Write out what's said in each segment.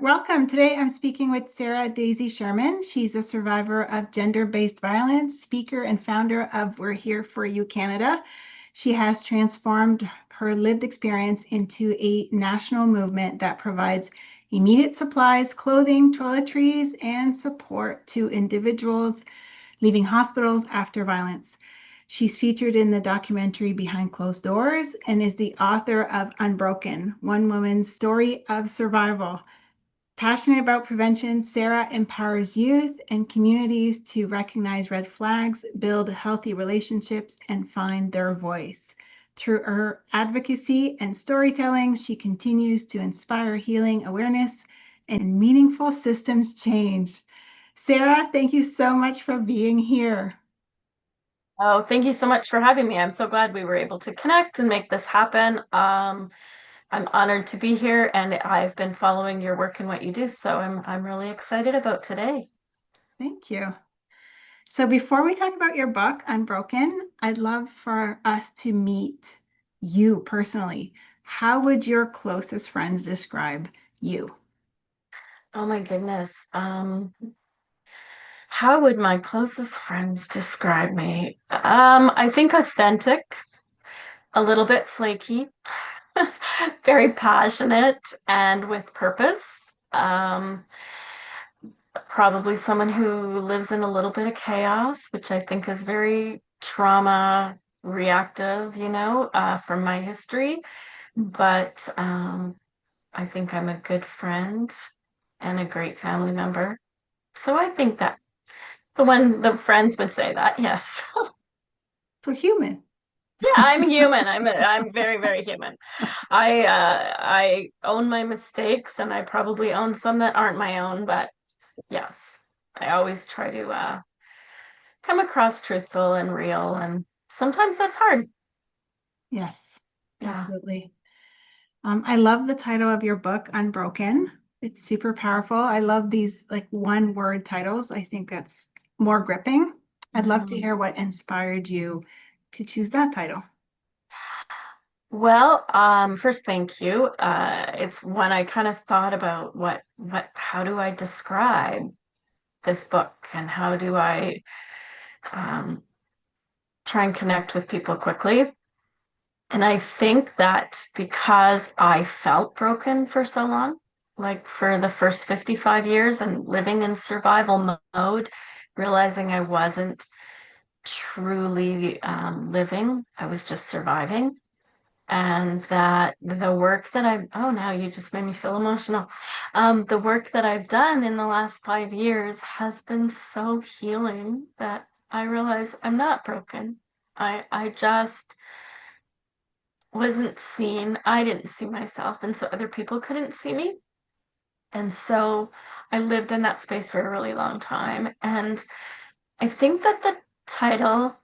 Welcome. Today I'm speaking with Sarah Daisy Sherman. She's a survivor of gender-based violence, speaker and founder of We're Here For You Canada. She has transformed her lived experience into a national movement that provides immediate supplies, clothing, toiletries, and support to individuals leaving hospitals after violence. She's featured in the documentary Behind Closed Doors and is the author of Unbroken, One Woman's Story of Survival. Passionate about prevention, Sarah empowers youth and communities to recognize red flags, build healthy relationships, and find their voice. Through her advocacy and storytelling, she continues to inspire healing, awareness, and meaningful systems change. Sarah, thank you so much for being here. Oh, thank you so much for having me. I'm so glad we were able to connect and make this happen. I'm honored to be here, and I've been following your work and what you do, so I'm really excited about today. Thank you. So before we talk about your book, Unbroken, I'd love for us to meet you personally. How would your closest friends describe you? Oh my goodness. How would my closest friends describe me? I think authentic, a little bit flaky, very passionate and with purpose. Um, Probably someone who lives in a little bit of chaos, which I think is very trauma reactive, from my history. But I think I'm a good friend and a great family member. So I think that the friends would say that, yes. So human. Yeah, I'm human. I'm very, very human. I own my mistakes and I probably own some that aren't my own, but yes, I always try to come across truthful and real, and sometimes that's hard. Yes, Yeah. absolutely. I love the title of your book, Unbroken. It's super powerful. I love these like one word titles. I think that's more gripping. I'd love to Mhm. hear what inspired you to choose that title. Well, first, thank you. It's when I kind of thought about how do I describe this book and how do I um, try and connect with people quickly. And I think that because I felt broken for so long, like for the first 55 years and living in survival mode, realizing I wasn't truly living, I was just surviving. And that the work that oh, now you just made me feel emotional. The work that I've done in the last 5 years has been so healing that I realize I'm not broken. I just wasn't seen. I didn't see myself, and so other people couldn't see me. And so I lived in that space for a really long time. And I think that the title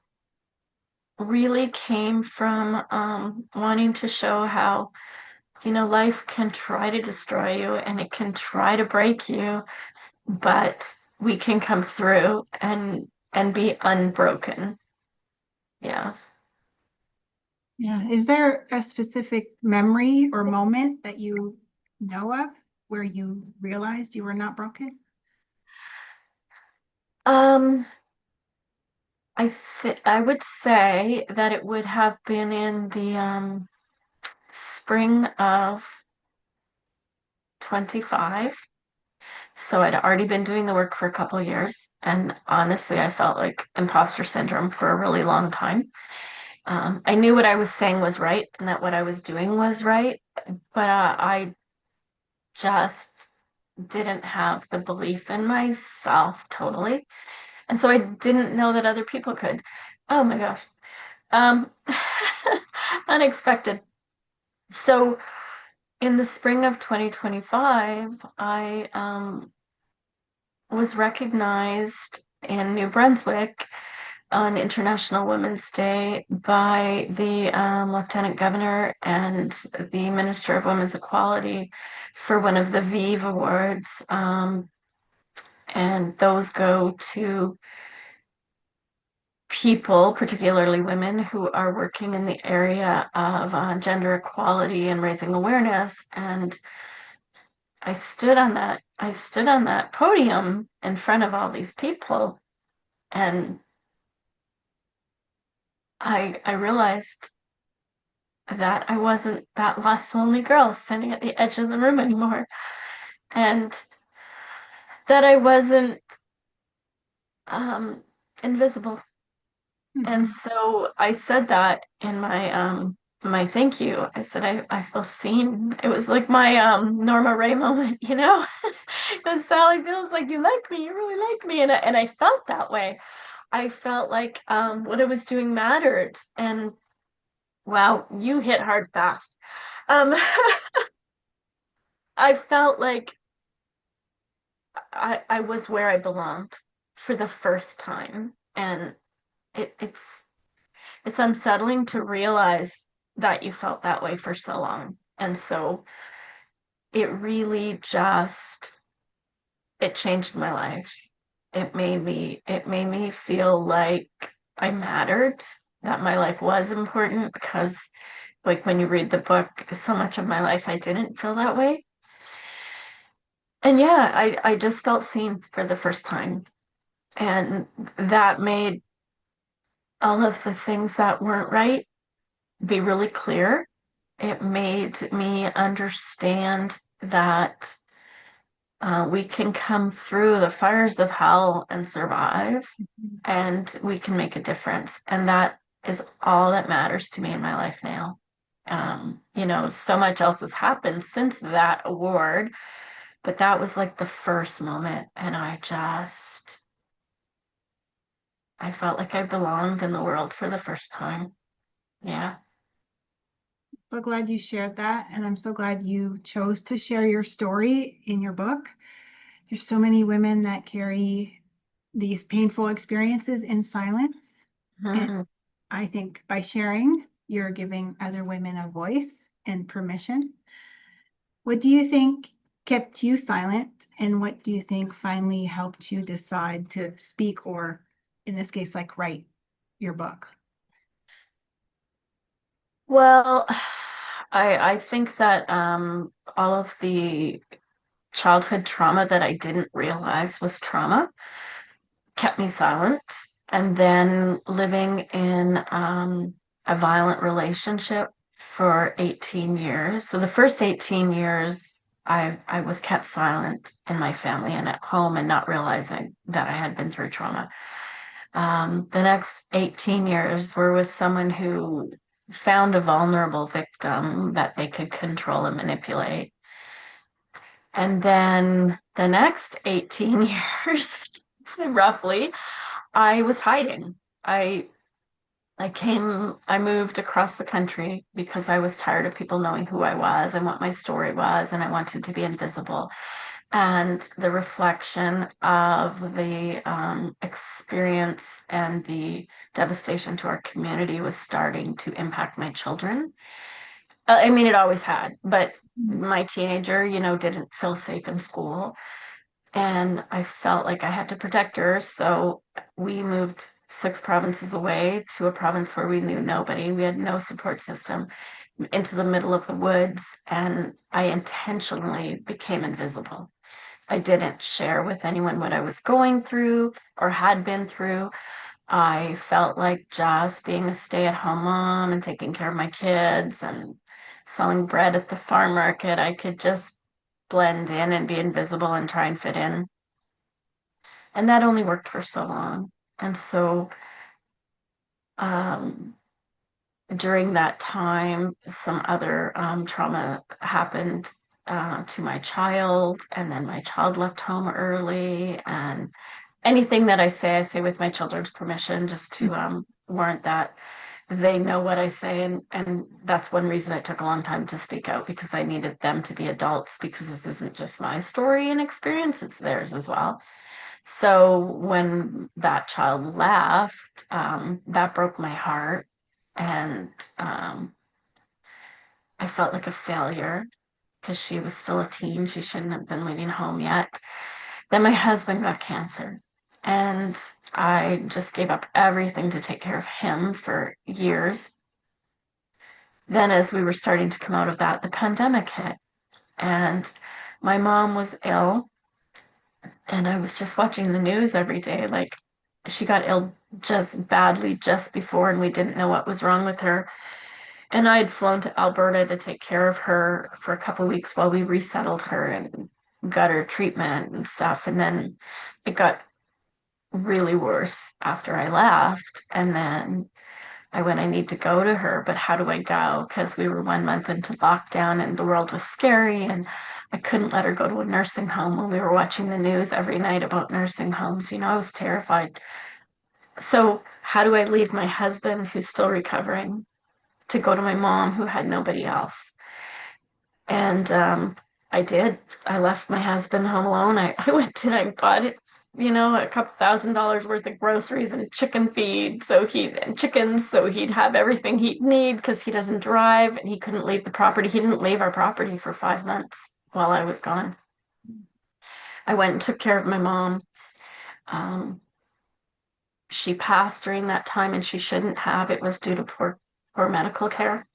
really came from wanting to show how, life can try to destroy you and it can try to break you, but we can come through and be unbroken. Yeah. Yeah. Is there a specific memory or moment that you know of where you realized you were not broken? Um, I would say that it would have been in the spring of 25. So I'd already been doing the work for a couple of years, and honestly, I felt like imposter syndrome for a really long time. I knew what I was saying was right and that what I was doing was right, but I just didn't have the belief in myself totally. And so I didn't know that other people could. Oh my gosh. Um, Unexpected. So in the spring of 2025, I was recognized in New Brunswick on International Women's Day by the Lieutenant Governor and the Minister of Women's Equality for one of the VIVE Awards. And those go to people, particularly women, who are working in the area of gender equality and raising awareness. And I stood on that podium in front of all these people, and I realized that I wasn't that last lonely girl standing at the edge of the room anymore, and that I wasn't um, invisible. And Mhm. so I said that in my thank you. I said I feel seen. It was like my Norma Ray moment, you know? Because Sally feels like you like me, you really like me. And I felt that way. I felt like what I was doing mattered. And wow, you hit hard fast. Um, I felt like I was where I belonged for the first time. And it's unsettling to realize that you felt that way for so long. And so it really just it changed my life. It made me feel like I mattered, that my life was important because like when you read the book, so much of my life I didn't feel that way. And yeah, I just felt seen for the first time. And that made all of the things that weren't right be really clear. It made me understand that we can come through the fires of hell and survive, and we can make a difference. And that is all that matters to me in my life now. So much else has happened since that award, but that was like the first moment. And I felt like I belonged in the world for the first time. Yeah. So glad you shared that. And I'm so glad you chose to share your story in your book. There's so many women that carry these painful experiences in silence. And Mhm. I think by sharing, you're giving other women a voice and permission. What do you think kept you silent? And what do you think finally helped you decide to speak or, in this case, like write your book? Well, I think that all of the childhood trauma that I didn't realize was trauma kept me silent. And then living in a violent relationship for 18 years. So the first 18 years, I was kept silent in my family and at home and not realizing that I had been through trauma. The next 18 years were with someone who found a vulnerable victim that they could control and manipulate. And then the next 18 years, roughly, I was hiding. I I moved across the country because I was tired of people knowing who I was and what my story was, and I wanted to be invisible. And the reflection of the experience and the devastation to our community was starting to impact my children. I mean, it always had, but my teenager, didn't feel safe in school. And I felt like I had to protect her. So we moved 6 provinces away to a province where we knew nobody. We had no support system into the middle of the woods. And I intentionally became invisible. I didn't share with anyone what I was going through or had been through. I felt like just being a stay-at-home mom and taking care of my kids and selling bread at the farm market, I could just blend in and be invisible and try and fit in. And that only worked for so long. And so um, during that time, some other trauma happened to my child, and then my child left home early. And anything that I say with my children's permission, just to warrant that they know what I say. And that's one reason it took a long time to speak out because I needed them to be adults because this isn't just my story and experience, it's theirs as well. So when that child left, that broke my heart. And I felt like a failure because she was still a teen. She shouldn't have been leaving home yet. Then my husband got cancer. And I just gave up everything to take care of him for years. Then, as we were starting to come out of that, the pandemic hit. And My mom was ill, and I was just watching the news every day. Like, she got ill just badly just before, and we didn't know what was wrong with her. And I had flown to Alberta to take care of her for a couple of weeks while we resettled her and got her treatment and stuff. And then it got really worse after I left. And then I went, I need to go to her, but how do I go? Because we were 1 month into lockdown and the world was scary, and I couldn't let her go to a nursing home when we were watching the news every night about nursing homes. I was terrified. So, how do I leave my husband, who's still recovering, to go to my mom, who had nobody else? And I did. I left my husband home alone. I went and I bought it, a couple $1,000s worth of groceries and chicken feed, and chickens, so he'd have everything he'd need because he doesn't drive and he couldn't leave the property. He didn't leave our property for 5 months while I was gone. I went and took care of my mom. Um, she passed during that time and she shouldn't have. It was due to poor medical care.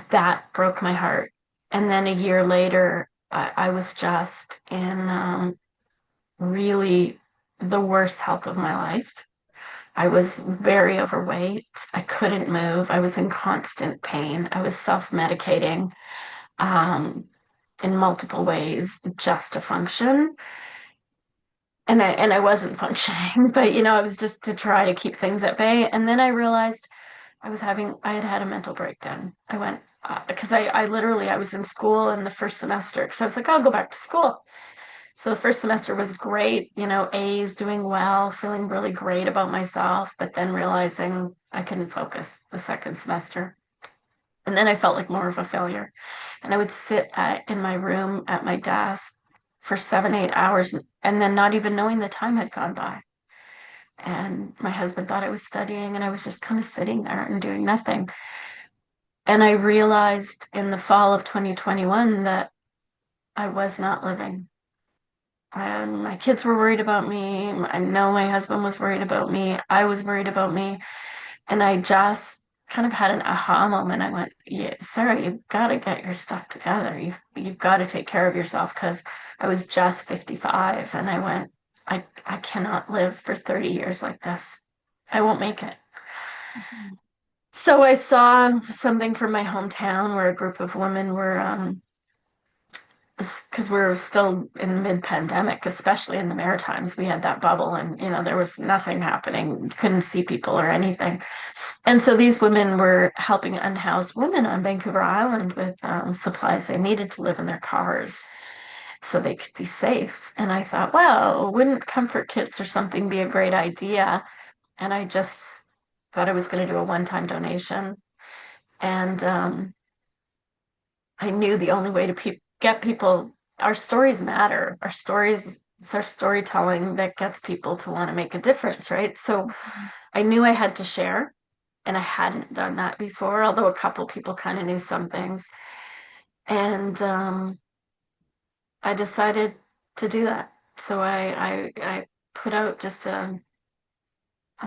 That broke my heart. And then a year later, I was just in really the worst health of my life. I was very overweight. I couldn't move. I was in constant pain. I was self-medicating um, in multiple ways just to function. And I wasn't functioning, but it was just to try to keep things at bay. And then I realized I had had a mental breakdown. I went, because I literally, I was in school in the first semester because I was like, I'll go back to school. So the first semester was great, A's, doing well, feeling really great about myself, but then realizing I couldn't focus the second semester. And then I felt like more of a failure. And I would sit in my room at my desk for 7, 8 hours and then not even knowing the time had gone by. And my husband thought I was studying, and I was just kind of sitting there and doing nothing. And I realized in the fall of 2021 that I was not living. My kids were worried about me. I know my husband was worried about me. I was worried about me. And I just kind of had an aha moment. I went, yeah, Sarah, you've got to get your stuff together. You've got to take care of yourself, because I was just 55 and I went, I cannot live for 30 years like this. I won't make it. Mhm. So I saw something from my hometown where a group of women were because we're still in mid-pandemic, especially in the Maritimes. We had that bubble, and there was nothing happening. You couldn't see people or anything. And so these women were helping unhoused women on Vancouver Island with supplies they needed to live in their cars so they could be safe. And I thought, well, wouldn't comfort kits or something be a great idea? And I just thought I was going to do a one-time donation. And I knew the only way to get people, our stories matter. It's our storytelling that gets people to want to make a difference, right? So I knew I had to share, and I hadn't done that before, although a couple people kind of knew some things. And I decided to do that. So I put out just a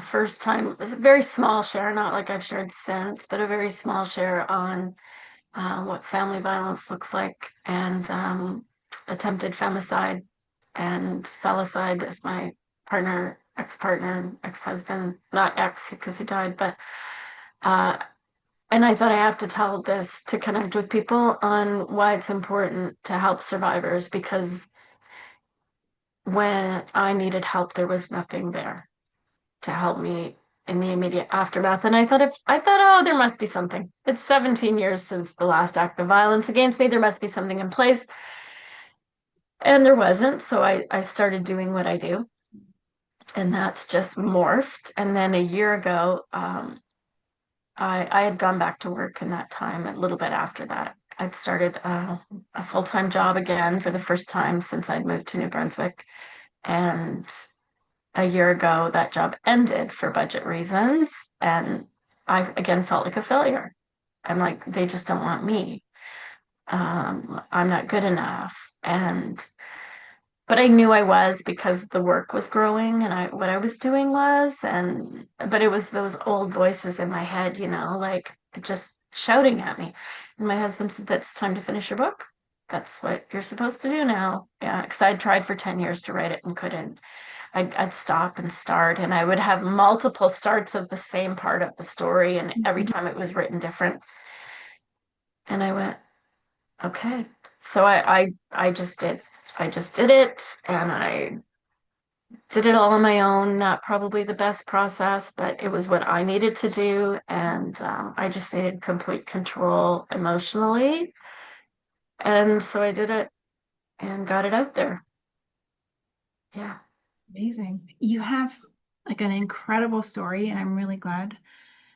first time, it was a very small share, not like I've shared since, but a very small share on what family violence looks like, and attempted femicide and felicide, as my ex-partner, ex-husband, not ex because he died, but uh, and I thought I have to tell this to connect with people on why it's important to help survivors, because when I needed help, there was nothing there to help me in the immediate aftermath. And I thought, oh, there must be something. It's 17 years since the last act of violence against me. There must be something in place. And there wasn't. So I started doing what I do. And that's just morphed. And then a year ago, I had gone back to work in that time. A little bit after that, I'd started a full-time job again for the first time since I'd moved to New Brunswick. And a year ago, that job ended for budget reasons. And I again felt like a failure. I'm like, they just don't want me. I'm not good enough. But I knew I was, because the work was growing and what I was doing was, but it was those old voices in my head, like just shouting at me. And my husband said, that's time to finish your book. that's what you're supposed to do now. Yeah, because I'd tried for 10 years to write it and couldn't. I'd stop and start, and I would have multiple starts of the same part of the story, and every Mhm. time it was written different. And I went, okay. So I just did it, and I did it all on my own. Not probably the best process, but it was what I needed to do, and I just needed complete control emotionally. And so I did it and got it out there. Yeah. Amazing. You have like an incredible story, and I'm really glad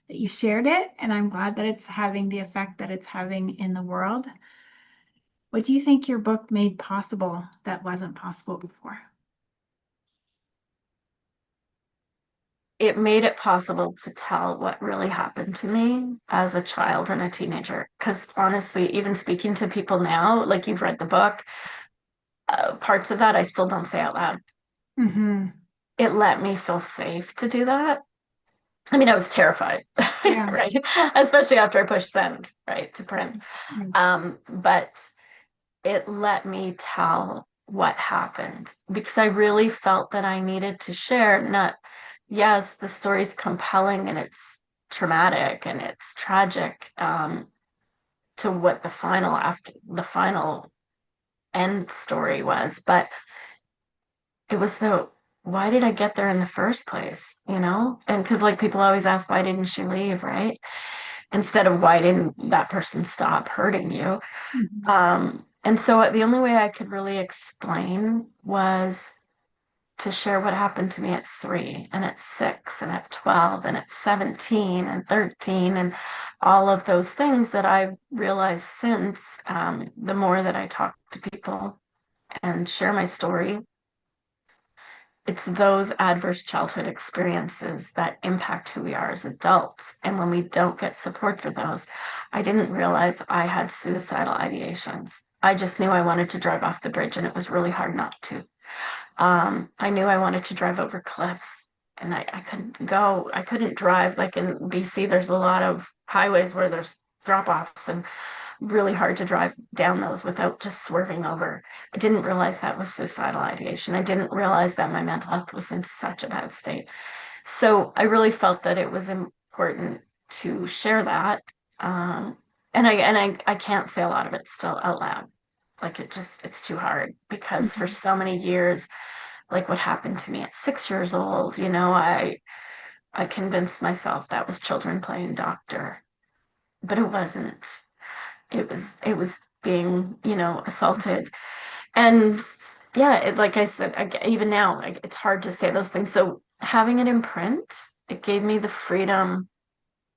that you shared it, and I'm glad that it's having the effect that it's having in the world. What do you think your book made possible that wasn't possible before? It made it possible to tell what really happened to me as a child and a teenager. Because honestly, even speaking to people now, like you've read the book, parts of that I still don't say out loud. Hmm. It let me feel safe to do that. I mean, I was terrified, Yeah. right? Especially after I pushed send, right, to print. Right. But it let me tell what happened because I really felt that I needed to share, not, yes, the story's compelling and it's traumatic and it's tragic, to what the final after the final end story was, but it was the why did I get there in the first place, you know? And because like people always ask, why didn't she leave, right? Instead of why didn't that person stop hurting you? Mhm. And so the only way I could really explain was to share what happened to me at 3 and at 6 and at 12 and at 17 and 13 and all of those things that I realized since, the more that I talk to people and share my story, it's those adverse childhood experiences that impact who we are as adults. And when we don't get support for those, I didn't realize I had suicidal ideations. I just knew I wanted to drive off the bridge, and it was really hard not to. I knew I wanted to drive over cliffs, and I couldn't go. I couldn't drive. Like in BC, there's a lot of highways where there's drop offs, and really hard to drive down those without just swerving over. I didn't realize that was suicidal ideation. I didn't realize that my mental health was in such a bad state. So I really felt that it was important to share that. Um, and I can't say a lot of it still out loud. Like it's too hard because for Mhm. so many years, like what happened to me at 6 years old, you know, I convinced myself that was children playing doctor, but it wasn't. It was being, you know, assaulted. And yeah, like I said, even now, like, it's hard to say those things. So having it in print, it gave me the freedom.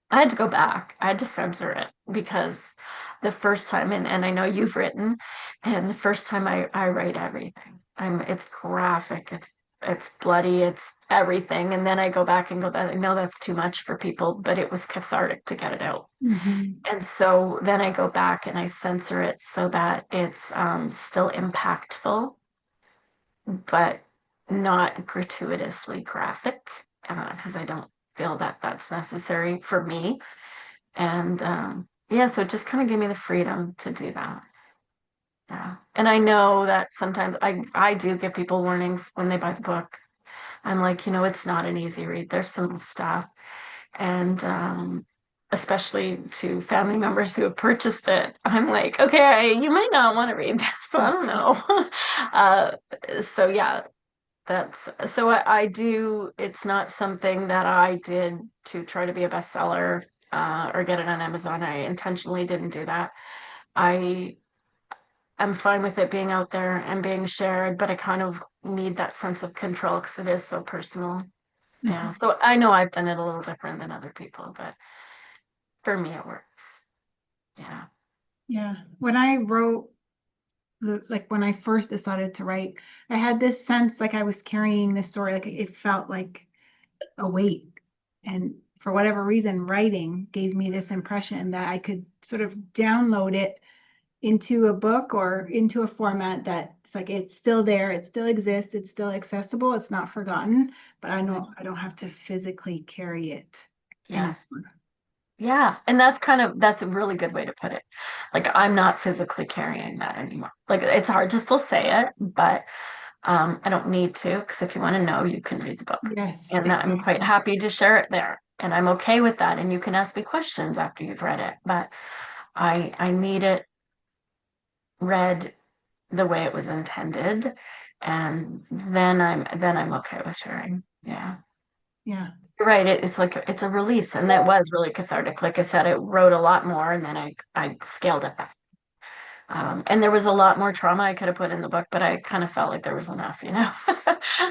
I had to go back. I had to censor it because the first time, and I know you've written, and the first time I write everything. It's graphic, it's bloody, it's everything. And then I go back and go, that I know that's too much for people, but it was cathartic to get it out. Mhm. And so then I go back and I censor it so that it's, still impactful, but not gratuitously graphic, because I don't feel that that's necessary for me. And yeah, so it just kind of gave me the freedom to do that. Yeah. And I know that sometimes I do give people warnings when they buy the book. I'm like, you know, it's not an easy read. There's some stuff. And especially to family members who have purchased it, I'm like, okay, you might not want to read this. I don't know. uh, so yeah, that's so I do. It's not something that I did to try to be a bestseller, or get it on Amazon. I intentionally didn't do that. I am fine with it being out there and being shared, but I kind of need that sense of control because it is so personal. Yeah. Mhm. So I know I've done it a little different than other people, but for me, it works. Yeah. Yeah. When I wrote like when I first decided to write, I had this sense like I was carrying this story, like it felt like a weight. And for whatever reason, writing gave me this impression that I could sort of download it into a book or into a format that it's like it's still there, it still exists, it's still accessible, it's not forgotten, but I don't have to physically carry it Yes. anymore. Yeah, and that's a really good way to put it. Like I'm not physically carrying that anymore. Like it's hard to still say it, but I don't need to because if you want to know, you can read the book. Yes, And I'm quite exactly. happy to share it there. And I'm okay with that. And you can ask me questions after you've read it, but I need it read the way it was intended, and then I'm okay with sharing. Yeah. Yeah. You're right. It's like it's a release, and that was really cathartic. Like I said, it wrote a lot more, and then I scaled it back. And there was a lot more trauma I could have put in the book, but I kind of felt like there was enough, you know?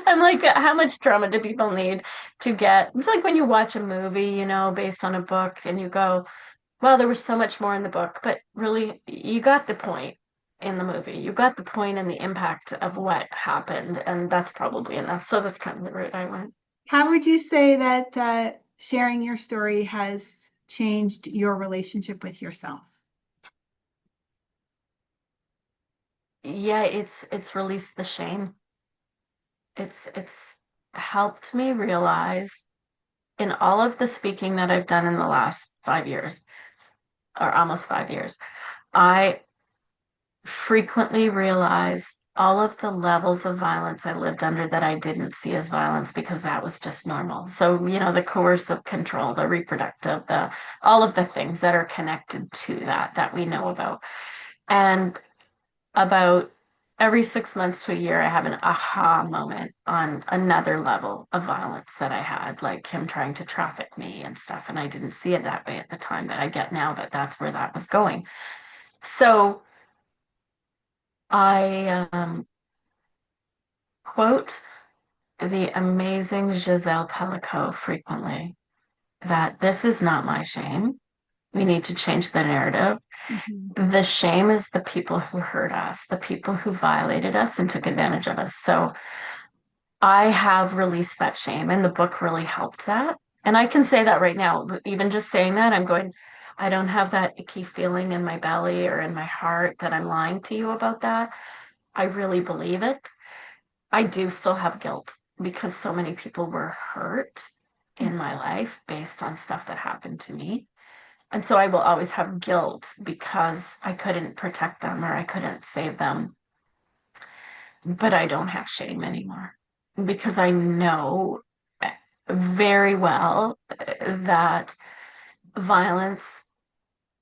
I'm like, how much trauma do people need to get? It's like when you watch a movie, based on a book, and you go, well, there was so much more in the book, but really, you got the point in the movie. You got the point and the impact of what happened, and that's probably enough. So that's kind of the route I went. How would you say that sharing your story has changed your relationship with yourself? Yeah, it's released the shame. It's helped me realize in all of the speaking that I've done in the last 5 years, or almost 5 years, I frequently realize all of the levels of violence I lived under that I didn't see as violence because that was just normal. So, the coercive control, the reproductive, all of the things that are connected to that we know about. And about every 6 months to a year, I have an aha moment on another level of violence that I had, like him trying to traffic me and stuff. And I didn't see it that way at the time, but I get now that that's where that was going. So I quote the amazing Giselle Pellicot frequently that this is not my shame. We need to change the narrative. Mhm. The shame is the people who hurt us, the people who violated us and took advantage of us. So I have released that shame, and the book really helped that. And I can say that right now, even just saying that, I'm going, I don't have that icky feeling in my belly or in my heart that I'm lying to you about that. I really believe it. I do still have guilt because so many people were hurt in my life based on stuff that happened to me. And so I will always have guilt because I couldn't protect them or I couldn't save them. But I don't have shame anymore because I know very well that violence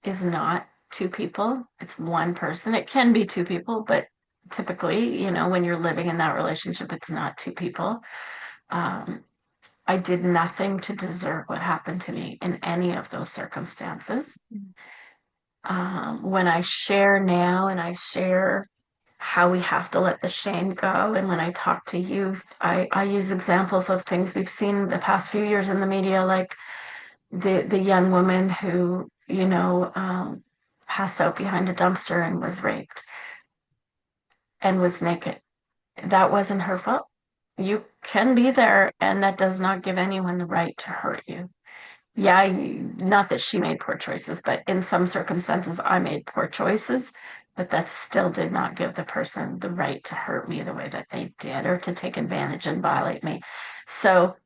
is not two people, it's one person. It can be two people, but typically, when you're living in that relationship, it's not two people. Um, I did nothing to deserve what happened to me in any of those circumstances. When I share now and I share how we have to let the shame go, and when I talk to youth, I use examples of things we've seen the past few years in the media, like the young woman who, passed out behind a dumpster and was raped and was naked. That wasn't her fault. You can be there, and that does not give anyone the right to hurt you. Yeah, not that she made poor choices, but in some circumstances, I made poor choices, but that still did not give the person the right to hurt me the way that they did or to take advantage and violate me. So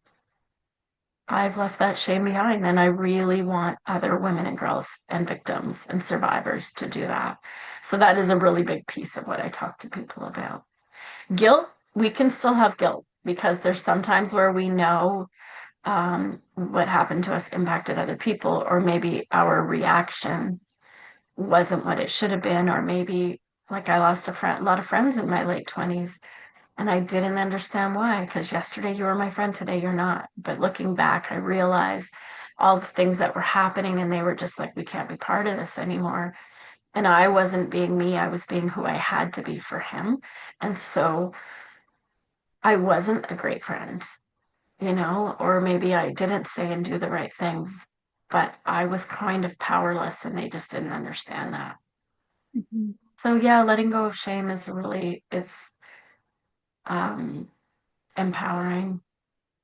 I've left that shame behind, and I really want other women and girls and victims and survivors to do that. So that is a really big piece of what I talk to people about. Guilt, we can still have guilt because there's sometimes where we know what happened to us impacted other people, or maybe our reaction wasn't what it should have been, or maybe like I lost a lot of friends in my late 20s, and I didn't understand why, because yesterday you were my friend, today you're not. But looking back, I realized all the things that were happening, and they were just like, we can't be part of this anymore. And I wasn't being me, I was being who I had to be for him. And so I wasn't a great friend, or maybe I didn't say and do the right things, but I was kind of powerless and they just didn't understand that. Mhm. So yeah, letting go of shame is really, it's um empowering.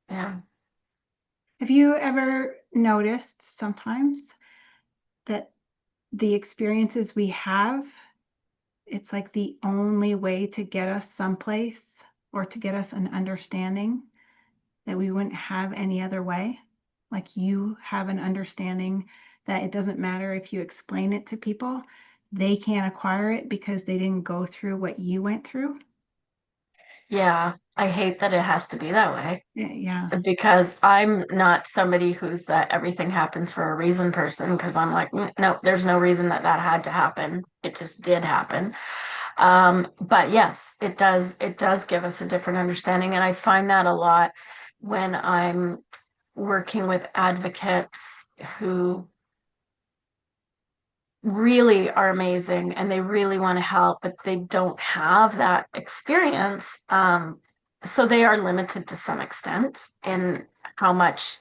Yeah. Have you ever noticed sometimes that the experiences we have, it's like the only way to get us someplace or to get us an understanding that we wouldn't have any other way? Like you have an understanding that it doesn't matter if you explain it to people, they can't acquire it because they didn't go through what you went through. Yeah, I hate that it has to be that way Yeah. because I'm not somebody who's that everything happens for a reason person because I'm like, no, there's no reason that that had to happen. It just did happen. But yes, it does give us a different understanding. And I find that a lot when I'm working with advocates who really are amazing and they really want to help, but they don't have that experience. So they are limited to some extent in how much,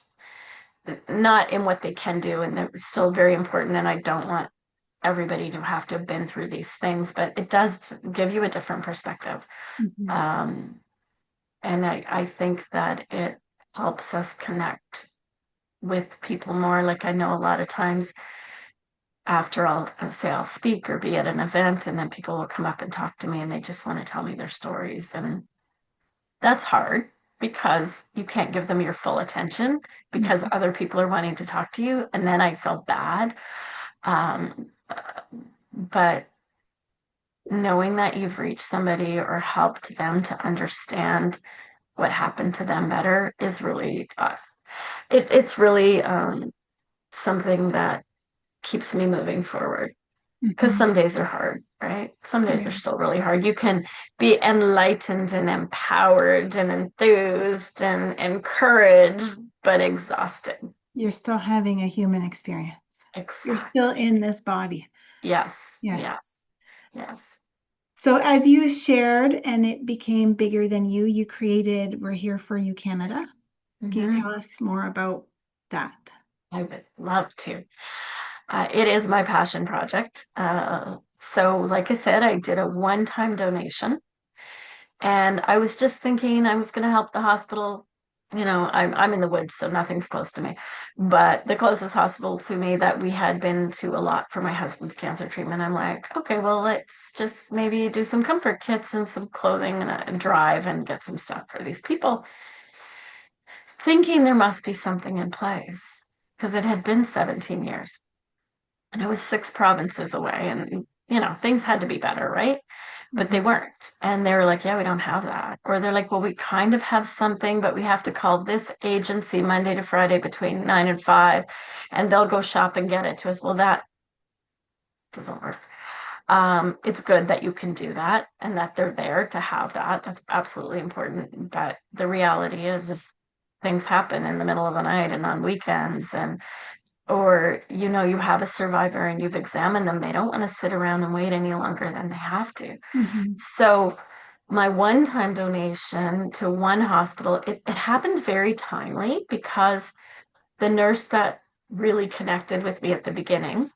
not in what they can do, and they're still very important. And I don't want everybody to have to have been through these things, but it does give you a different perspective. Mhm. Um, and I think that it helps us connect with people more. Like I know a lot of times after I'll say I'll speak or be at an event, and then people will come up and talk to me and they just want to tell me their stories. And that's hard because you can't give them your full attention because Mhm. other people are wanting to talk to you. And then I feel bad. Um, but knowing that you've reached somebody or helped them to understand what happened to them better is really, it's really something that keeps me moving forward. Because Mhm. some days are hard, right? Some days are Yeah. still really hard. You can be enlightened and empowered and enthused and encouraged, but exhausted. You're still having a human experience. You're still Exactly. in this body. Yes, Yes. yes, yes. So as you shared and it became bigger than you, you created We're Here For You Canada. Can you Hmm. tell us more about that? I would love to. It is my passion project. So, like I said, I did a one-time donation. And I was just thinking I was going to help the hospital. You know, I'm in the woods, so nothing's close to me. But the closest hospital to me that we had been to a lot for my husband's cancer treatment, I'm like, okay, well, let's just maybe do some comfort kits and some clothing and a drive and get some stuff for these people, thinking there must be something in place because it had been 17 years and it was 6 provinces away, and things had to be better, right? But they Mhm. weren't. And they were like, yeah, we don't have that. Or they're like, well, we kind of have something, but we have to call this agency Monday to Friday between 9 and 5, and they'll go shop and get it to us. Well, that doesn't work. It's good that you can do that and that they're there to have that. That's absolutely important. But the reality is things happen in the middle of the night and on weekends, and or you have a survivor and you've examined them, they don't want to sit around and wait any longer than they have to. Mhm. So my one-time donation to one hospital, it happened very timely because the nurse that really connected with me at the beginning,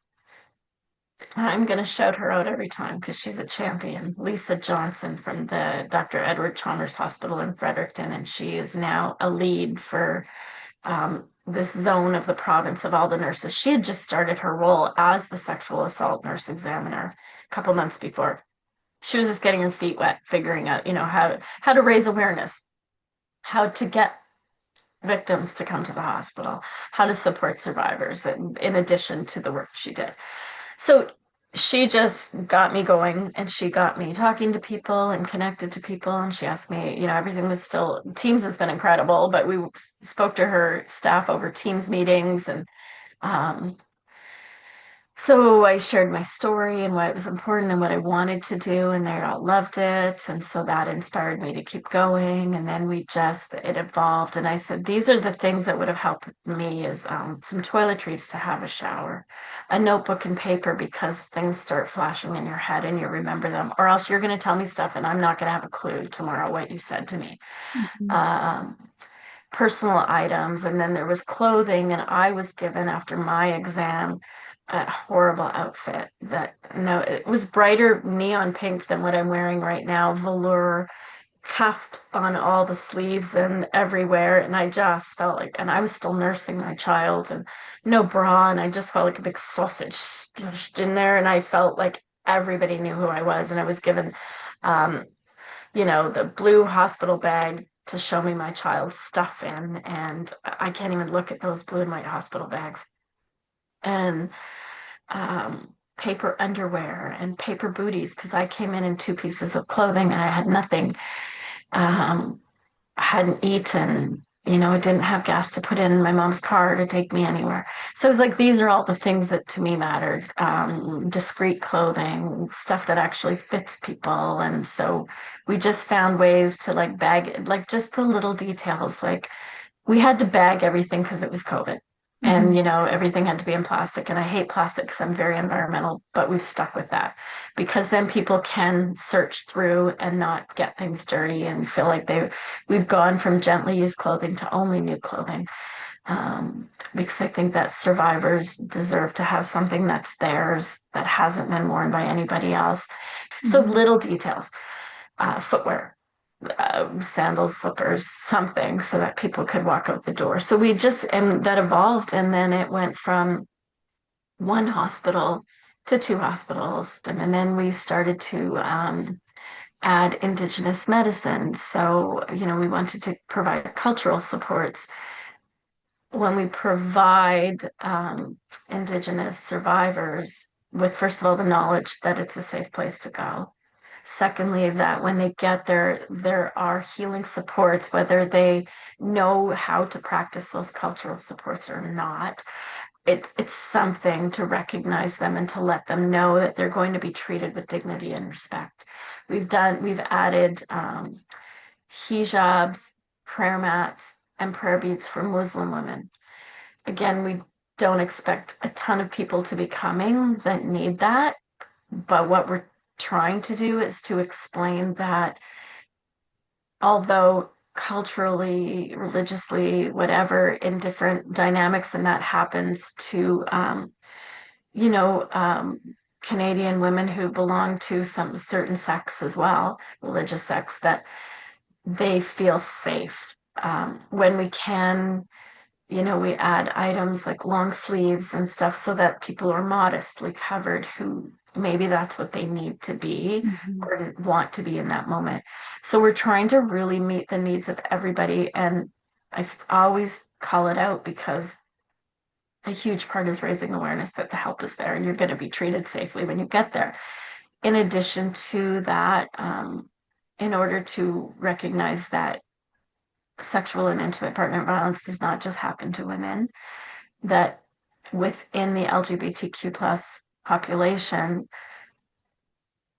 I'm going to shout her out every time because she's a champion, Lisa Johnson from the Dr. Edward Chalmers Hospital in Fredericton, and she is now a lead for this zone of the province of all the nurses. She had just started her role as the sexual assault nurse examiner a couple months before. She was just getting her feet wet, figuring out, how to raise awareness, how to get victims to come to the hospital, how to support survivors, in addition to the work she did. So she just got me going and she got me talking to people and connected to people. And she asked me, everything was still, Teams has been incredible, but we spoke to her staff over Teams meetings. And um, so I shared my story and what was important and what I wanted to do, and they all loved it. And so that inspired me to keep going. And then it evolved. And I said, these are the things that would have helped me is some toiletries to have a shower, a notebook and paper, because things start flashing in your head and you remember them, or else you're going to tell me stuff and I'm not going to have a clue tomorrow what you said to me. Mhm. Um, Personal items, and then there was clothing, and I was given after my exam a horrible outfit that, no, it was brighter neon pink than what I'm wearing right now, velour, cuffed on all the sleeves and everywhere, and I just felt like, and I was still nursing my child, and no bra, and I just felt like a big sausage smushed in there, and I felt like everybody knew who I was, and I was given um, the blue hospital bag to show me my child's stuff in. And I can't even look at those blue and white hospital bags. and paper underwear and paper booties because I came in two pieces of clothing and I had nothing. Um, I hadn't eaten. I didn't have gas to put in my mom's car to take me anywhere. So it was like these are all the things that to me mattered. Discreet clothing, stuff that actually fits people. And so we just found ways to like bag it, like just the little details. Like we had to bag everything because it was COVID. And, Hmm. everything had to be in plastic. And I hate plastic because I'm very environmental, but we've stuck with that because then people can search through and not get things dirty and feel like we've gone from gently used clothing to only new clothing. Because I think that survivors deserve to have something that's theirs that hasn't been worn by anybody else. So Hmm. little details, footwear, sandals, slippers, something so that people could walk out the door. So and that evolved. And then it went from one hospital to two hospitals. And then we started to add Indigenous medicine. So, we wanted to provide cultural supports. When we provide Indigenous survivors with, first of all, the knowledge that it's a safe place to go. Secondly, that when they get there are healing supports, whether they know how to practice those cultural supports or not. It's something to recognize them and to let them know that they're going to be treated with dignity and respect. We've added hijabs, prayer mats, and prayer beads for Muslim women. Again, we don't expect a ton of people to be coming that need that, but what we're trying to do is to explain that although culturally, religiously, whatever, in different dynamics, and that happens to, you know, um, Canadian women who belong to some certain sects as well, religious sects, that they feel safe. When we can, we add items like long sleeves and stuff so that people are modestly covered who maybe that's what they need to be Hmm. or want to be in that moment. So we're trying to really meet the needs of everybody. And I always call it out because a huge part is raising awareness that the help is there and you're going to be treated safely when you get there. In addition to that, in order to recognize that sexual and intimate partner violence does not just happen to women, that within the LGBTQ plus population,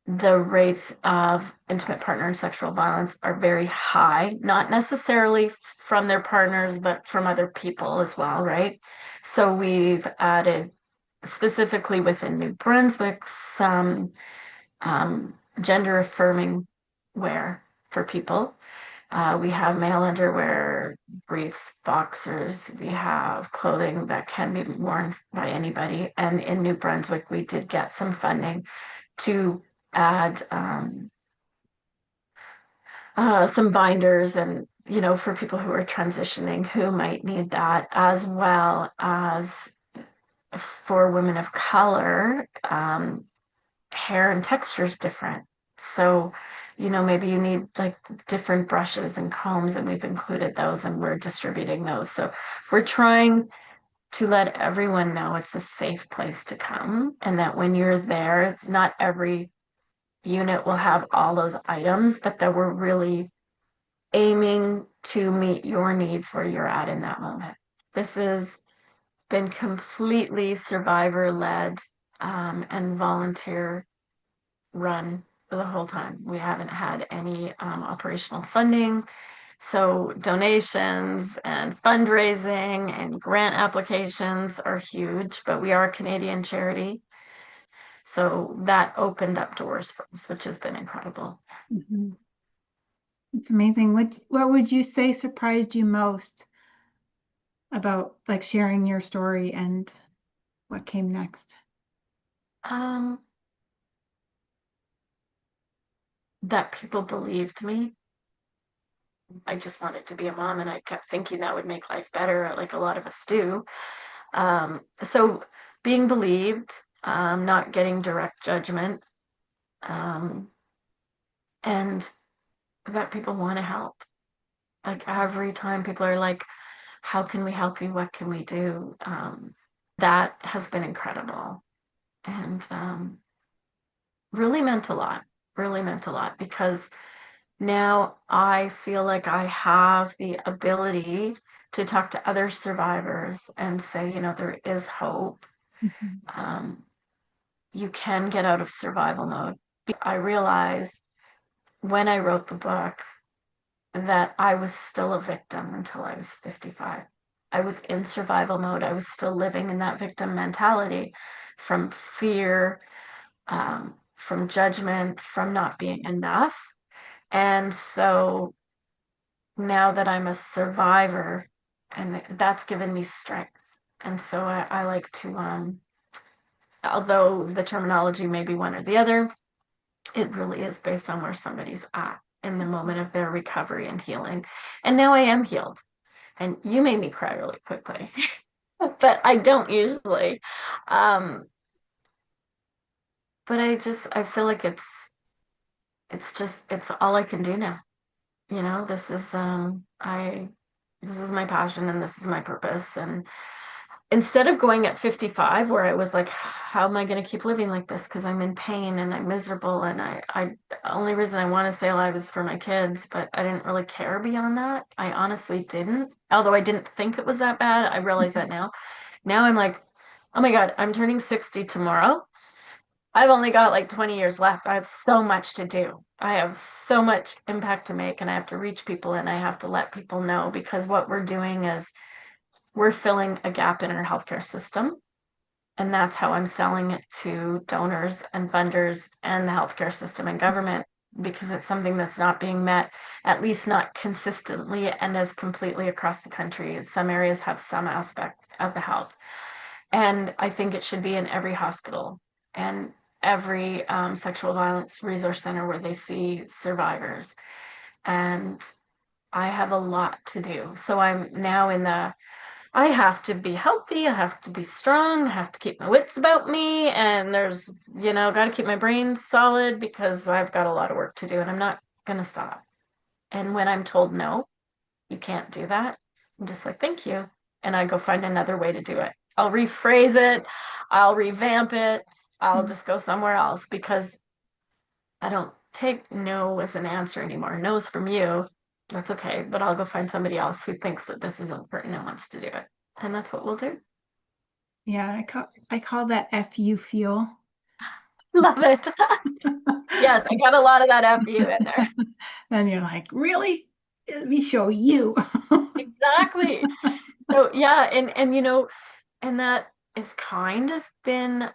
the rates of intimate partner and sexual violence are very high, not necessarily from their partners, but from other people as well, right? So we've added specifically within New Brunswick some gender affirming wear for people. We have male underwear, briefs, boxers. We have clothing that can be worn by anybody. And in New Brunswick, we did get some funding to add some binders and, for people who are transitioning who might need that, as well as for women of color, hair and texture is different. So, maybe you need like different brushes and combs, and we've included those and we're distributing those. So we're trying to let everyone know it's a safe place to come and that when you're there, not every unit will have all those items, but that we're really aiming to meet your needs where you're at in that moment. This has been completely survivor led and volunteer run for the whole time. We haven't had any operational funding. So donations and fundraising and grant applications are huge, but we are a Canadian charity. So that opened up doors for us, which has been incredible. Hmm. It's amazing. What would you say surprised you most about like sharing your story and what came next? Um, that people believed me. I just wanted to be a mom, and I kept thinking that would make life better, like a lot of us do. So being believed, not getting direct judgment, um, and that people want to help. Like every time people are like, how can we help you? What can we do? That has been incredible and really meant a lot, really meant a lot because now I feel like I have the ability to talk to other survivors and say, there is hope. Mhm. Um, you can get out of survival mode. I realized when I wrote the book that I was still a victim until I was 55. I was in survival mode. I was still living in that victim mentality from fear, from judgment, from not being enough. And so now that I'm a survivor, and that's given me strength. And so I like to, although the terminology may be one or the other, it really is based on where somebody's at in the moment of their recovery and healing. And now I am healed. And you made me cry really quickly, but I don't usually. Um, but I feel like it's all I can do now. This is my passion and this is my purpose. And instead of going at 55, where I was like, how am I going to keep living like this? Because I'm in pain and I'm miserable. And the only reason I want to stay alive is for my kids, but I didn't really care beyond that. I honestly didn't. Although I didn't think it was that bad. I realize that now. Now I'm like, oh my God, I'm turning 60 tomorrow. I've only got like 20 years left. I have so much to do. I have so much impact to make, and I have to reach people and I have to let people know because what we're doing is we're filling a gap in our healthcare system. And that's how I'm selling it to donors and funders and the healthcare system and government because it's something that's not being met, at least not consistently and as completely across the country. Some areas have some aspect of the health. And I think it should be in every hospital and every sexual violence resource center where they see survivors. And I have a lot to do. So I'm now in the I have to be healthy. I have to be strong. I have to keep my wits about me. And got to keep my brain solid because I've got a lot of work to do and I'm not going to stop. And when I'm told, no, you can't do that, I'm just like, thank you. And I go find another way to do it. I'll rephrase it. I'll revamp it. I'll just go somewhere else because I don't take no as an answer anymore. No's from you. That's okay. But I'll go find somebody else who thinks that this is important and wants to do it. And that's what we'll do. Yeah, I call that FU fuel. Love it. Yes, I got a lot of that FU in there. Then you're like, really? Let me show you. Exactly. So yeah, and that is kind of been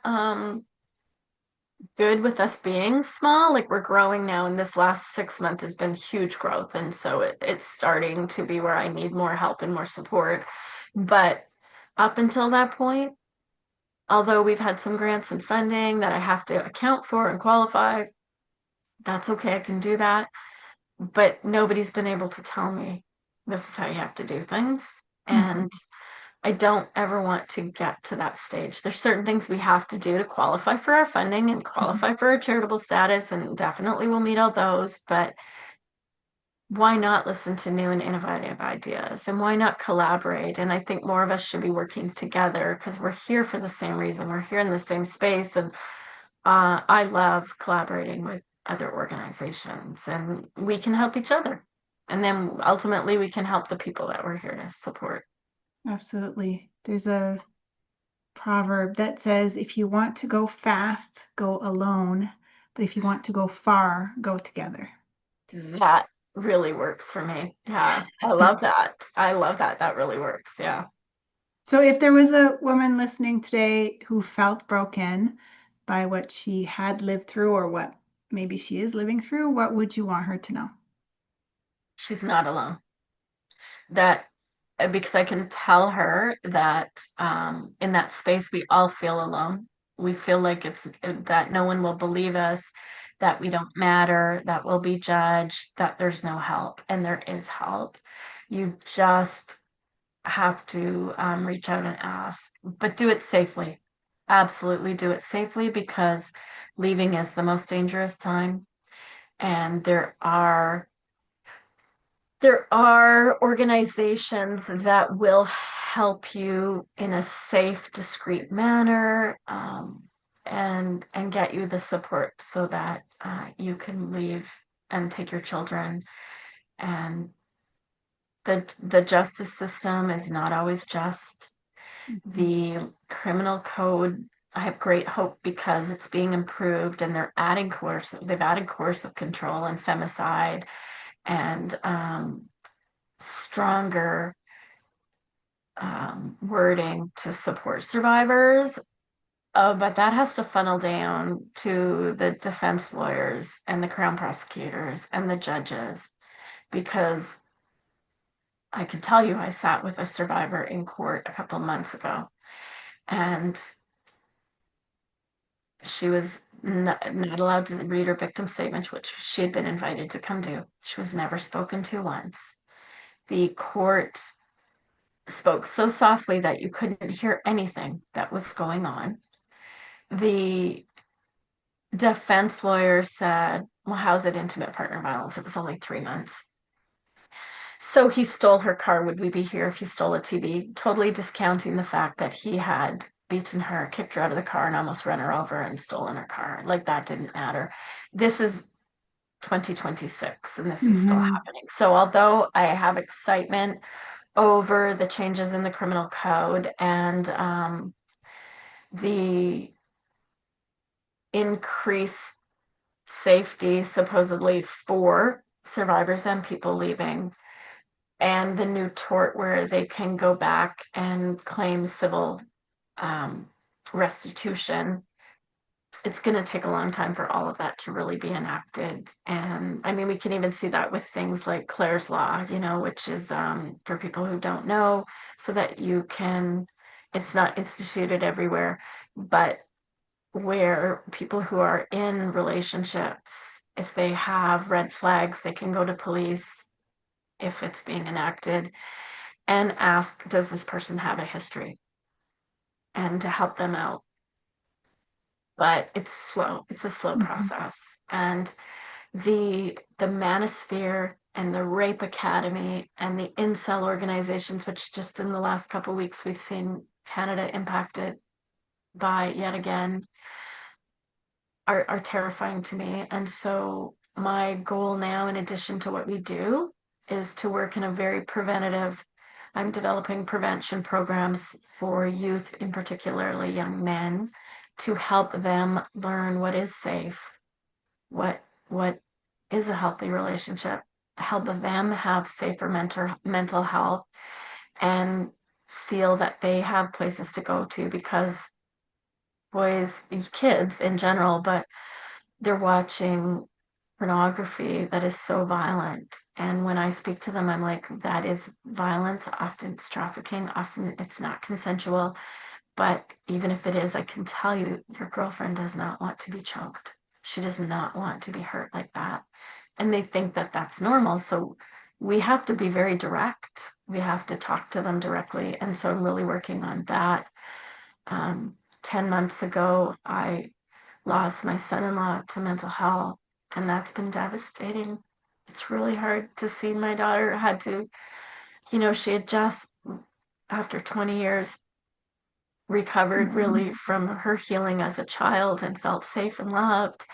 good with us being small. Like we're growing now, and this last 6 months has been huge growth. And so it's starting to be where I need more help and more support. But up until that point, although we've had some grants and funding that I have to account for and qualify, that's okay. I can do that. But nobody's been able to tell me this is how you have to do things. And I don't ever want to get to that stage. There's certain things we have to do to qualify for our funding and qualify for our charitable status, and definitely we'll meet all those. But why not listen to new and innovative ideas? And why not collaborate? And I think more of us should be working together because we're here for the same reason. We're here in the same space. And I love collaborating with other organizations, and we can help each other. And then ultimately, we can help the people that we're here to support. Absolutely. There's a proverb that says, if you want to go fast, go alone. But if you want to go far, go together. That really works for me. Yeah, I love that. I love that. That really works. Yeah. So if there was a woman listening today who felt broken by what she had lived through or what maybe she is living through, what would you want her to know? She's not alone. That because I can tell her that in that space, we all feel alone. We feel like it's that no one will believe us, that we don't matter, that we'll be judged, that there's no help. And there is help. You just have to reach out and ask, but do it safely. Absolutely do it safely because leaving is the most dangerous time. And there are There are organizations that will help you in a safe, discreet manner, and get you the support so that you can leave and take your children. And the justice system is not always just. Mhm. The criminal code, I have great hope because it's being improved and they've added coercive control and femicide and stronger wording to support survivors. But that has to funnel down to the defense lawyers and the crown prosecutors and the judges, because I can tell you, I sat with a survivor in court a couple months ago, and she was not allowed to read her victim statement, which she had been invited to come do. She was never spoken to once. The court spoke so softly that you couldn't hear anything that was going on. The defense lawyer said, well, how's it intimate partner violence? It was only 3 months. So he stole her car. Would we be here if he stole a TV? Totally discounting the fact that he had beaten her, kicked her out of the car, and almost run her over and stolen her car. Like that didn't matter. This is 2026 and this is still Mhm. happening. So although I have excitement over the changes in the criminal code and the increased safety supposedly for survivors and people leaving, and the new tort where they can go back and claim civil um, restitution, it's going to take a long time for all of that to really be enacted. And I mean, we can even see that with things like Clare's Law, which is for people who don't know, so that it's not instituted everywhere, but where people who are in relationships, if they have red flags, they can go to police if it's being enacted and ask, does this person have a history? And to help them out. But it's slow. It's a slow Mhm. process. And the manosphere and the rape academy and the incel organizations, which just in the last couple of weeks we've seen Canada impacted by yet again, are terrifying to me. And so my goal now, in addition to what we do, is to work in a very preventative. I'm developing prevention programs for youth, in particularly young men, to help them learn what is safe, what is a healthy relationship, help them have safer mental health, and feel that they have places to go to, because boys, these kids in general, but they're watching pornography that is so violent. And when I speak to them, I'm like, that is violence. Often it's trafficking, often it's not consensual. But even if it is, I can tell you, your girlfriend does not want to be choked. She does not want to be hurt like that. And they think that that's normal. So we have to be very direct. We have to talk to them directly. And so I'm really working on that. 10 months ago, I lost my son-in-law to mental health, and that's been devastating. It's really hard to see. My daughter had to, she had just, after 20 years, recovered Mhm. really from her healing as a child and felt safe and loved.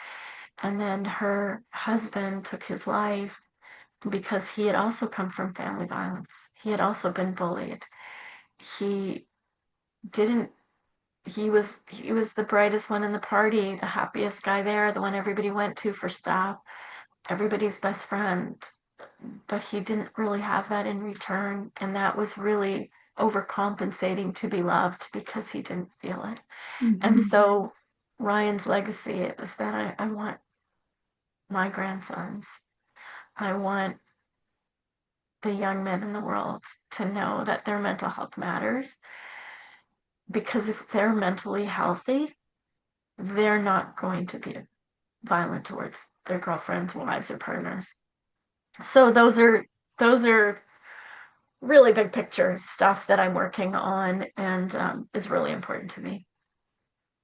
And then her husband took his life because he had also come from family violence. He had also been bullied. He didn't he was the brightest one in the party, the happiest guy there, the one everybody went to for stuff, everybody's best friend. But he didn't really have that in return. And that was really overcompensating to be loved because he didn't feel it. And Mhm. so Ryan's legacy is that I want my grandsons, I want the young men in the world to know that their mental health matters, because if they're mentally healthy, they're not going to be violent towards their girlfriends, wives, or partners. So those are really big picture stuff that I'm working on, and is really important to me.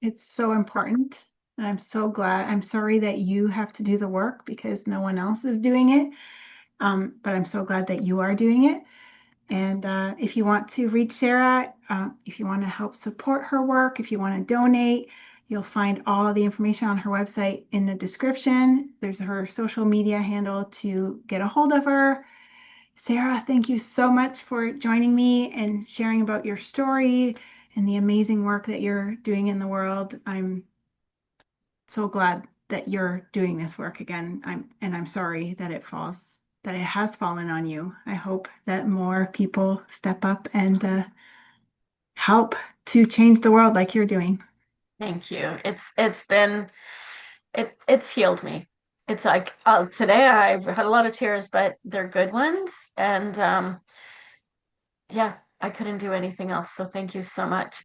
It's so important. And I'm so glad. I'm sorry that you have to do the work because no one else is doing it. But I'm so glad that you are doing it. And if you want to reach Sarah, if you want to help support her work, if you want to donate, you'll find all of the information on her website in the description. There's her social media handle to get a hold of her. Sarah, thank you so much for joining me and sharing about your story and the amazing work that you're doing in the world. I'm so glad that you're doing this work again. I'm sorry that it has fallen on you. I hope that more people step up and help to change the world like you're doing. Thank you. It's been it's healed me. It's like today I've had a lot of tears, but they're good ones. And yeah, I couldn't do anything else. So thank you so much.